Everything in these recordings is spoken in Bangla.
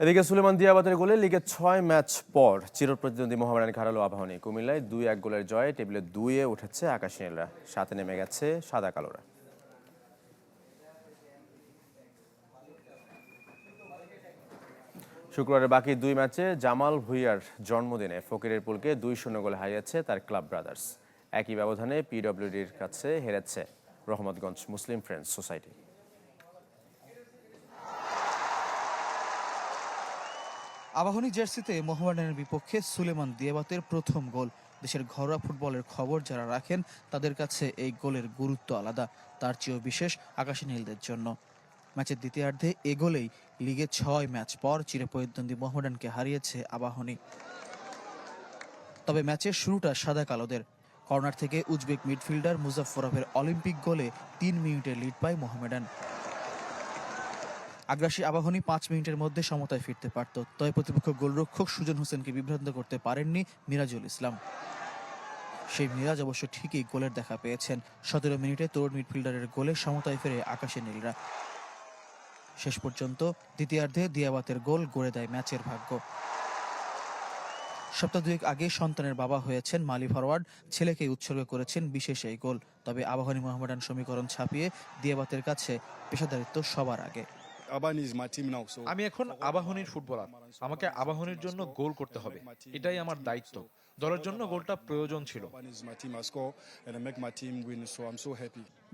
এদিকে সুলেমান দিয়াবাতের গোলে লিগে ৬ ম্যাচ পর চিরপ্রতিদ্বন্দ্বী মোহামেডানকে হারালো আবাহনী। কুমিল্লায় ২-১ গোলের জয়ে টেবিলে ২-এ উঠেছে আকাশী নীলরা, সাথে নেমে গেছে সাদা কালোরা। শুক্রবারের বাকি ২ ম্যাচে জামাল ভুঁইয়ার জন্মদিনে ফকিরের পুলকে ২-০ গোলে হারিয়েছে তার ক্লাব ব্রাদার্স। একই ব্যবধানে পিডব্লিউডির কাছে হেরেছে রহমতগঞ্জ মুসলিম ফ্রেন্ডস সোসাইটি। আবাহনী জার্সিতে মোহামেডানের বিপক্ষে সুলেমান দিয়াবাতের প্রথম গোল। দেশের ঘরোয়া ফুটবলের খবর যারা রাখেন তাদের কাছে এই গোলের গুরুত্ব আলাদা, তার চেয়েও বিশেষ আকাশী নীলদের জন্য। ম্যাচের দ্বিতীয়ার্ধে এ গোলেই লিগে ৬ ম্যাচ পর চিরপ্রতিদ্বন্দ্বী মোহামেডানকে হারিয়েছে আবাহনী। তবে ম্যাচের শুরুটা সাদা কালোদের। কর্নার থেকে উজবেক মিডফিল্ডার মুজাফফরভের অলিম্পিক গোলে ৩ মিনিটের লিড পায় মোহামেডান। আগ্রাসী আবাহনী ৫ মিনিটের মধ্যে সমতায় ফিরতে পারত, তবে প্রতিপক্ষ গোলরক্ষক সুজন হোসেনকে বিভ্রান্ত করতে পারেননি মিরাজুল ইসলাম। সেই মিরাজ অবশ্য ঠিকই গোলের দেখা পেয়েছেন। ১৭ মিনিটে তরুণ মিডফিল্ডারের গোলে সমতায় ফেরে আকাশী নীলরা। শেষ পর্যন্ত দ্বিতীয়ার্ধে দিয়াবাতের গোল গড়ে দেয় ম্যাচের ভাগ্য। সপ্তাহ দুয়েক আগে সন্তানের বাবা হয়েছেন মালি ফরওয়ার্ড, ছেলেকে উৎসর্গ করেছেন বিশেষ এই গোল। তবে আবাহনী মোহামেডান সমীকরণ ছাপিয়ে দিয়াবাতের কাছে পেশাদারিত্ব সবার আগে। আমি এখন আবাহনীর ফুটবলার, আমাকে আবাহনীর জন্য গোল করতে হবে, এটাই আমার দায়িত্ব। দলের জন্য গোলটা প্রয়োজন ছিল।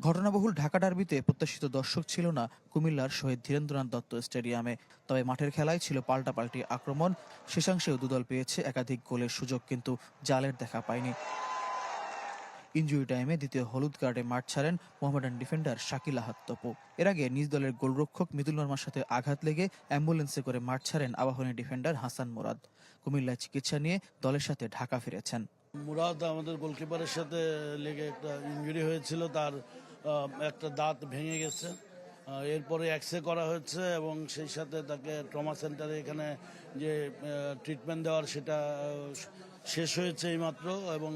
ঘটনাবহুল ঢাকা ডার্বিতে প্রত্যাশিত দর্শক ছিল না কুমিল্লার শহীদ ধীরেন্দ্রনাথ দত্ত স্টেডিয়ামে। তবে মাঠের খেলায় ছিল পাল্টাপাল্টি আক্রমণ। শেষাংশেও দুদল পেয়েছে একাধিক গোলের সুযোগ, কিন্তু জালের দেখা পায়নি। ইনজুরি টাইমে দ্বিতীয় হলুদ কার্ডে মাঠ ছাড়েন মোহামেডান ডিফেন্ডার শাকিল আহাদ তপু। এর আগে নিজ দলের গোলরক্ষক মিতুল নরমার সাথে আঘাত লেগে অ্যাম্বুলেন্সে করে মাঠ ছাড়েন আবাহনী ডিফেন্ডার হাসান মুরাদ। কুমিল্লায় চিকিৎসা নিয়ে দলের সাথে ঢাকা ফিরেছেন। মুরাদ আমাদের গোলকিপারের সাথে লেগে একটা ইনজুরি হয়েছিল, তার একটা দাঁত ভেঙে গেছে। এরপরে এক্সরে করা হয়েছে এবং সেই সাথে তাকে ট্রমা সেন্টারে এখানে যে ট্রিটমেন্ট দেওয়ার সেটা শেষ হয়েছে এইমাত্র, এবং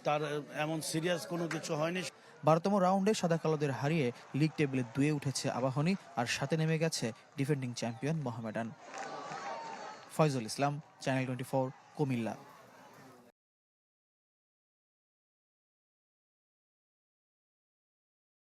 তার এমন সিরিয়াস কোনো কিছু হয়নি। ১২তম রাউন্ডে সাদা কালোদের হারিয়ে লিগ টেবিলে ২-এ উঠেছে আবাহনী, আর সাথে নেমে গেছে ডিফেন্ডিং চ্যাম্পিয়ন মোহামেডান। ফয়জুল ইসলাম, চ্যানেল 24, কুমিল্লা।